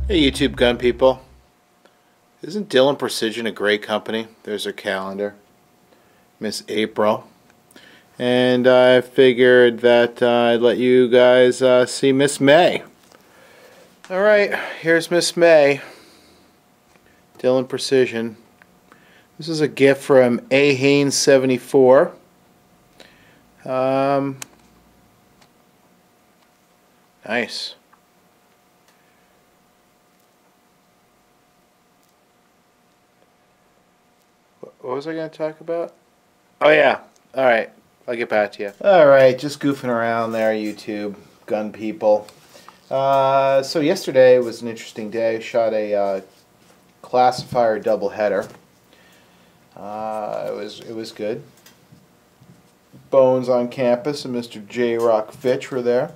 Hey YouTube gun people, isn't Dillon Precision a great company? There's their calendar, Miss April, and I figured that I'd let you guys see Miss May. Alright, here's Miss May, Dillon Precision. This is a gift from A. Haynes 74. Nice. What was I going to talk about? Oh yeah. Alright. I'll get back to you. Alright, just goofing around there, YouTube, gun people. So yesterday was an interesting day. I shot a classifier doubleheader. It was good. Bones on campus and Mr. J. Rock Fitch were there.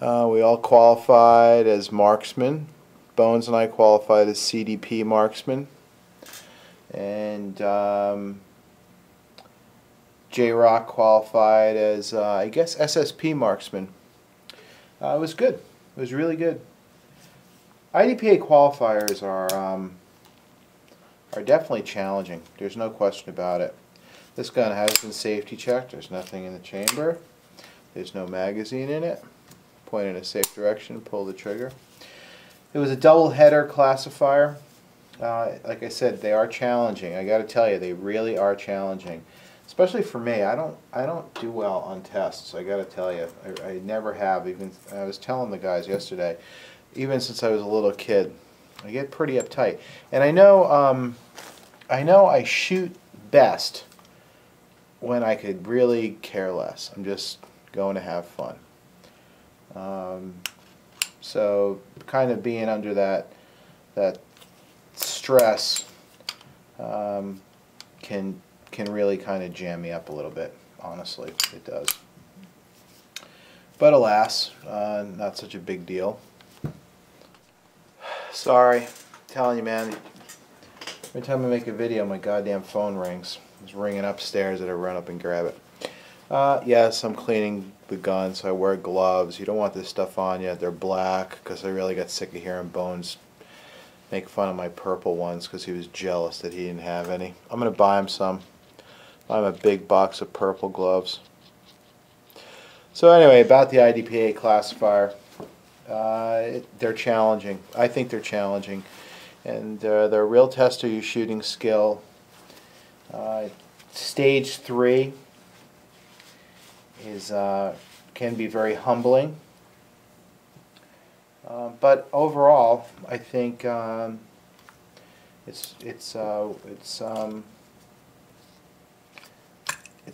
We all qualified as marksmen. Bones and I qualified as CDP marksmen. And J-Rock qualified as, I guess, SSP marksman. It was good. It was really good. IDPA qualifiers are definitely challenging. There's no question about it. This gun has been safety checked. There's nothing in the chamber. There's no magazine in it. Point in a safe direction, pull the trigger. It was a double header classifier. Like I said, they are challenging. I got to tell you, they really are challenging, especially for me. I don't do well on tests. I got to tell you, I never have. Even I was telling the guys yesterday, even since I was a little kid, I get pretty uptight. And I know I shoot best when I could really care less. I'm just going to have fun. So kind of being under that stress can really kind of jam me up a little bit. Honestly, it does. But alas, not such a big deal. Sorry, I'm telling you, man. Every time I make a video, my goddamn phone rings. It's ringing upstairs, and I run up and grab it. Yes, I'm cleaning the gun, so I wear gloves. You don't want this stuff on yet. They're black because I really got sick of hearing Bones make fun of my purple ones because he was jealous that he didn't have any. I'm going to buy him some. Buy him a big box of purple gloves. So anyway, about the IDPA classifier. They're challenging. I think they're challenging. And they're a real test of your shooting skill. Stage 3 is can be very humbling. But overall, I think it's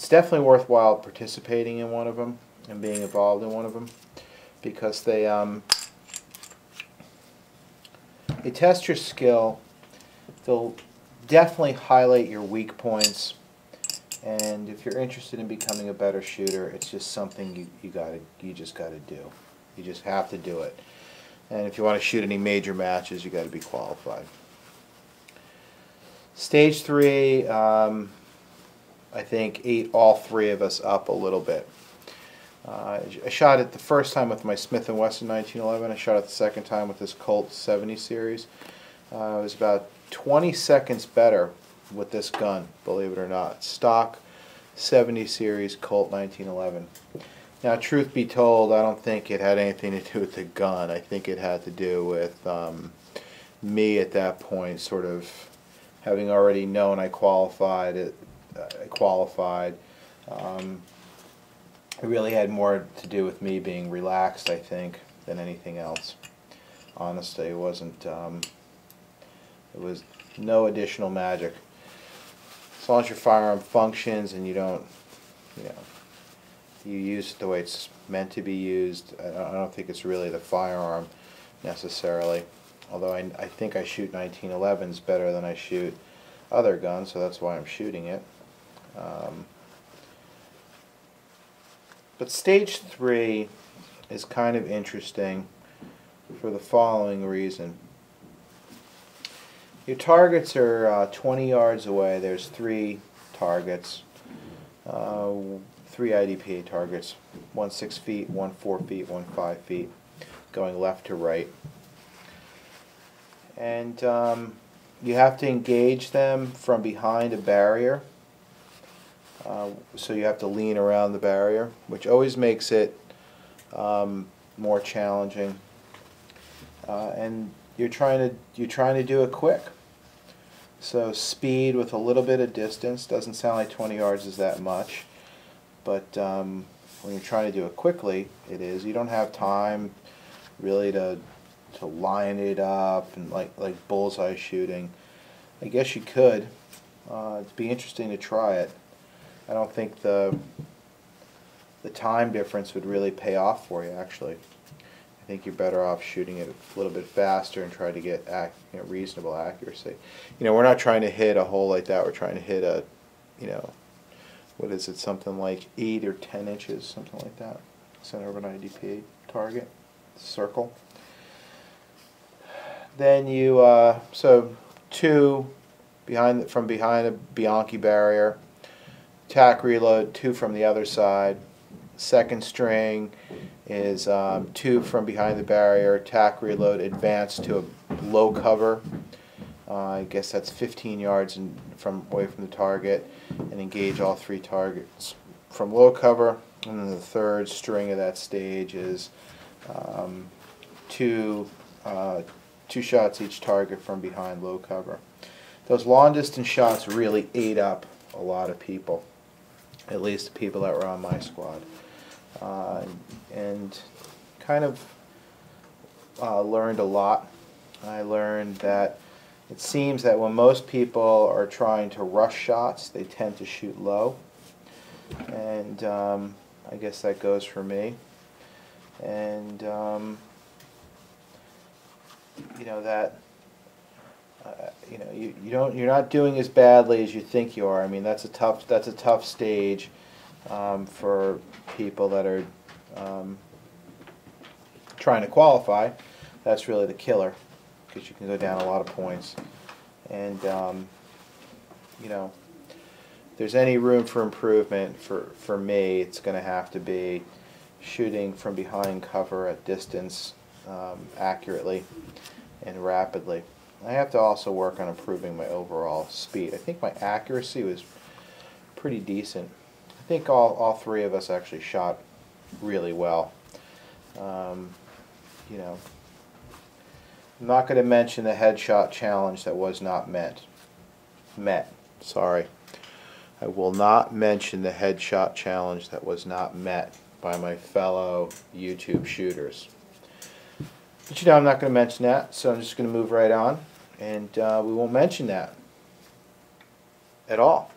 definitely worthwhile participating in one of them and being involved in one of them because they test your skill. They'll definitely highlight your weak points, and if you're interested in becoming a better shooter, it's just something you just gotta do. You just have to do it. And if you want to shoot any major matches, you got to be qualified. Stage 3, I think, ate all three of us up a little bit. I shot it the first time with my Smith & Wesson 1911. I shot it the second time with this Colt 70 series. It was about 20 seconds better with this gun, believe it or not. Stock 70 series Colt 1911. Now, truth be told, I don't think it had anything to do with the gun. I think it had to do with me at that point sort of having already known I qualified. It really had more to do with me being relaxed, I think, than anything else. Honestly, it wasn't. It was no additional magic. As long as your firearm functions and you don't, you use it the way it's meant to be used. I don't think it's really the firearm necessarily. Although I think I shoot 1911s better than I shoot other guns, so that's why I'm shooting it. But stage 3 is kind of interesting for the following reason. Your targets are 20 yards away. There's 3 targets. 3 IDPA targets, one 6 feet, one 4 feet, one 5 feet, going left to right. and you have to engage them from behind a barrier. So you have to lean around the barrier, which always makes it more challenging. And you're trying to do it quick. So speed with a little bit of distance. Doesn't sound like 20 yards is that much, but when you're trying to do it quickly, it is. You don't have time really to line it up and like bullseye shooting. I guess you could. It'd be interesting to try it. I don't think the time difference would really pay off for you, actually. I think you're better off shooting it a little bit faster and try to get reasonable accuracy. We're not trying to hit a hole like that. We're trying to hit a, what is it, something like 8 or 10 inches, something like that. Center of an IDPA target, circle. Then you, so 2 from behind a Bianchi barrier, tack reload, 2 from the other side. Second string is 2 from behind the barrier, tack reload, advance to a low cover. I guess that's 15 yards away from the target, and engage all 3 targets from low cover. And then the third string of that stage is 2 shots each target from behind low cover. Those long distance shots really ate up a lot of people, at least the people that were on my squad. And kind of learned a lot. I learned that it seems that when most people are trying to rush shots, they tend to shoot low, and I guess that goes for me. And you're not doing as badly as you think you are. I mean, that's a tough stage for people that are trying to qualify. That's really the killer, because you can go down a lot of points. And if there's any room for improvement for me, it's going to have to be shooting from behind cover at distance accurately and rapidly. I have to also work on improving my overall speed. I think my accuracy was pretty decent. I think all 3 of us actually shot really well. I'm not going to mention the headshot challenge that was not met. Sorry. I will not mention the headshot challenge that was not met by my fellow YouTube shooters. But I'm not going to mention that, so I'm just going to move right on, and we won't mention that at all.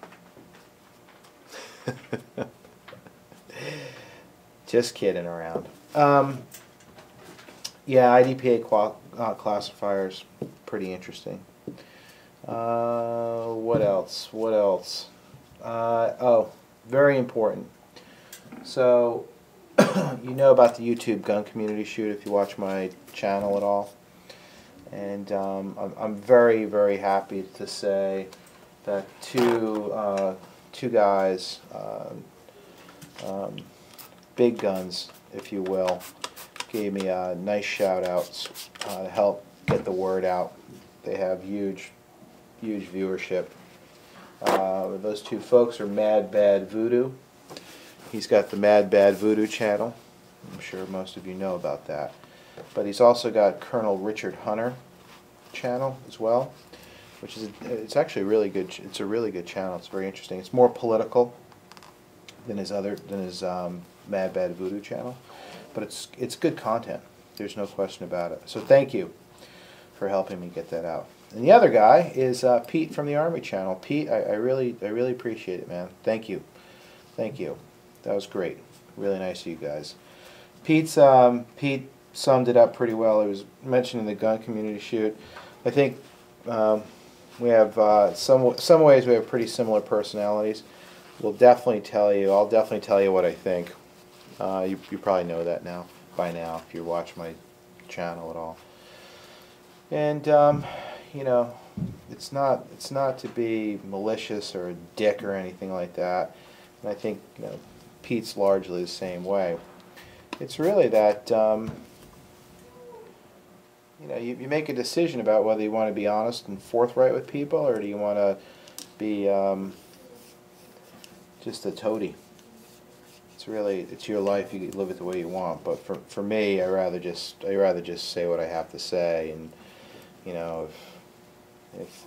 Just kidding around. Yeah, IDPA classifiers, pretty interesting. What else? Oh, very important. So, you know about the YouTube gun community shoot if you watch my channel at all. And I'm very, very happy to say that two guys, big guns, if you will, gave me nice shout-outs to help get the word out. They have huge viewership. Those 2 folks are Madbadvoodo. He's got the Madbadvoodo channel. I'm sure most of you know about that. But he's also got Colonel Richard Hunter channel as well, which is it's actually really good. It's a really good channel. It's very interesting. It's more political than his Madbadvoodo channel, but it's good content. There's no question about it. So thank you for helping me get that out. And the other guy is Pete from theARMORYchannel. Pete, I really appreciate it, man. Thank you. That was great. Really nice of you guys. Pete summed it up pretty well. He was mentioning the gun community shoot. I think we have some ways we have pretty similar personalities. I'll definitely tell you what I think. You probably know that by now if you watch my channel at all. And it's not to be malicious or a dick or anything like that. And I think Pete's largely the same way. It's really that you know, you make a decision about whether you want to be honest and forthright with people, or do you want to be just a toady. It's your life. You live it the way you want. But for me, I rather just say what I have to say, and you know, if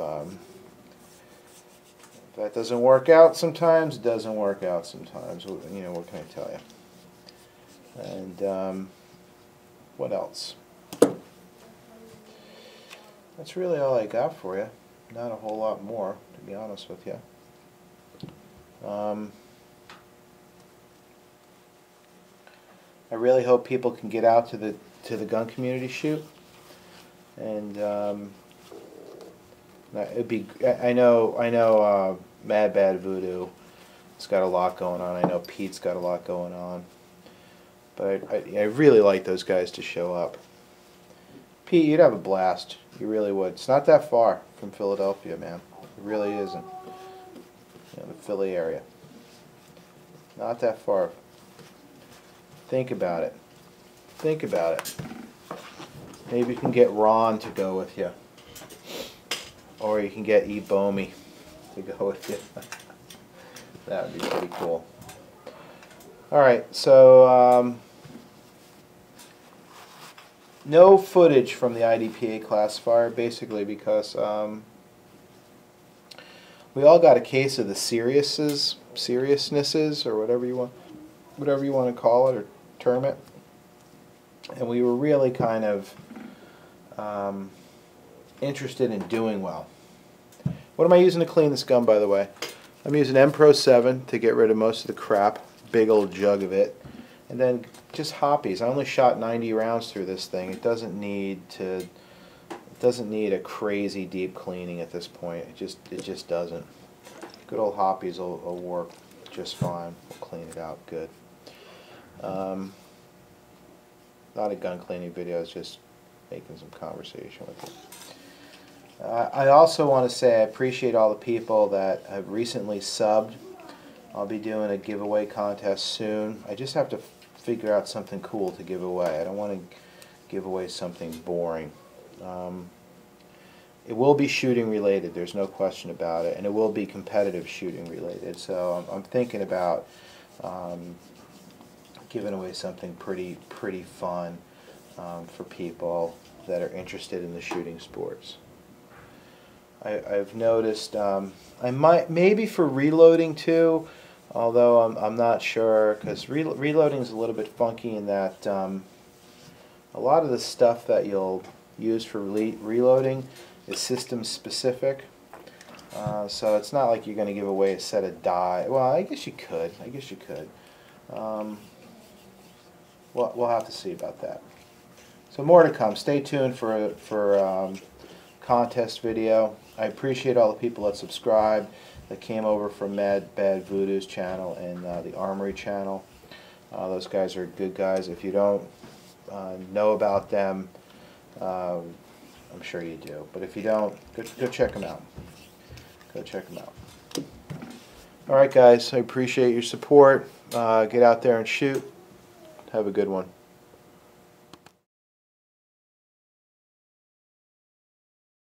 that doesn't work out sometimes, it doesn't work out sometimes. You know, what can I tell you? And what else? That's really all I got for you. Not a whole lot more, to be honest with you. I really hope people can get out to the gun community shoot, and it'd be. I know Madbadvoodo has got a lot going on. I know Pete's got a lot going on, but I really like those guys to show up. Pete, you'd have a blast. You really would. It's not that far from Philadelphia, man. It really isn't. You know, the Philly area. Not that far. Think about it. Think about it. Maybe you can get Ron to go with you. Or you can get E. Bomey to go with you. That would be pretty cool. Alright, so no footage from the IDPA Classifier, basically because we all got a case of the seriousnesses, or whatever you want to call it or term it, and we were really kind of interested in doing well. What am I using to clean this gun, by the way? I'm using M Pro 7 to get rid of most of the crap, big old jug of it, and then just hoppies. I only shot 90 rounds through this thing. It doesn't need a crazy deep cleaning at this point. It just doesn't. Good old hoppies will work just fine. We'll clean it out good. Not a gun cleaning video, it's just making some conversation with you. I also want to say I appreciate all the people that have recently subbed. I'll be doing a giveaway contest soon. I just have to figure out something cool to give away. I don't want to give away something boring. It will be shooting related, there's no question about it, and it will be competitive shooting related. So I'm thinking about giving away something pretty fun for people that are interested in the shooting sports. I've noticed I might maybe for reloading too, although I'm not sure, because reloading is a little bit funky in that a lot of the stuff that you'll use for reloading is system specific. So it's not like you're going to give away a set of die. Well, I guess you could. We'll have to see about that. So more to come. Stay tuned for contest video. I appreciate all the people that subscribed, that came over from Madbadvoodo's channel and theARMORYchannel. Those guys are good guys. If you don't know about them, I'm sure you do. But if you don't, go check them out. Go check them out. Alright guys, I appreciate your support. Get out there and shoot. Have a good one.